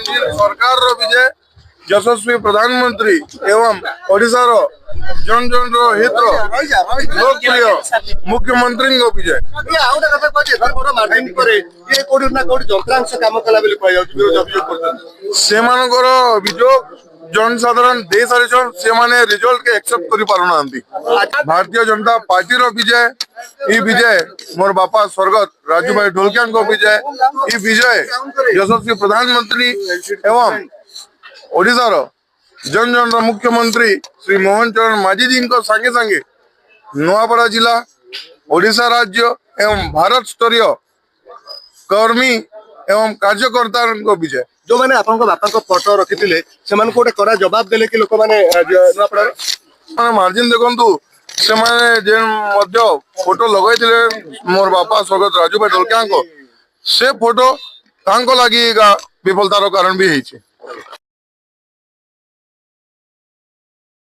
सरकार रो विजय यशस्वी प्रधानमंत्री एवं ओडिशा रो जन जन रो हित रो लोकप्रिय मुख्यमंत्री को विजय सेमानकर अभियोग जनसाधारण दे सारी से माने रिजल्ट के एक्सेप्ट करि पारु नांती भारतीय जनता पार्टी रो विजय ई विजय मोर बापा स्वर्गत राजू भाई ढोलकिया को विजय ई विजय यशस्वी प्रधानमंत्री एवं ओडिशा रो जन जन रो मुख्यमंत्री श्री मोहन चरण माझी जी को संगे संगे नुआपड़ा जिला ओडिशा राज्य एवं भारत स्तरीय कर्मी एवं कार्यकर्ता को विजय जो मैंने आपन को बापा को फोटो रखिथिले सेमान को कड़ा जवाब देले कि लोक माने नुआपड़ा माने मार्जिन देखंतु से माने जे मध्य फोटो लगाइथिले मोर बापा स्वर्गत राजू भाई ढोलकिया को से फोटो तांको लागि विफलतार कारण भी हेछि।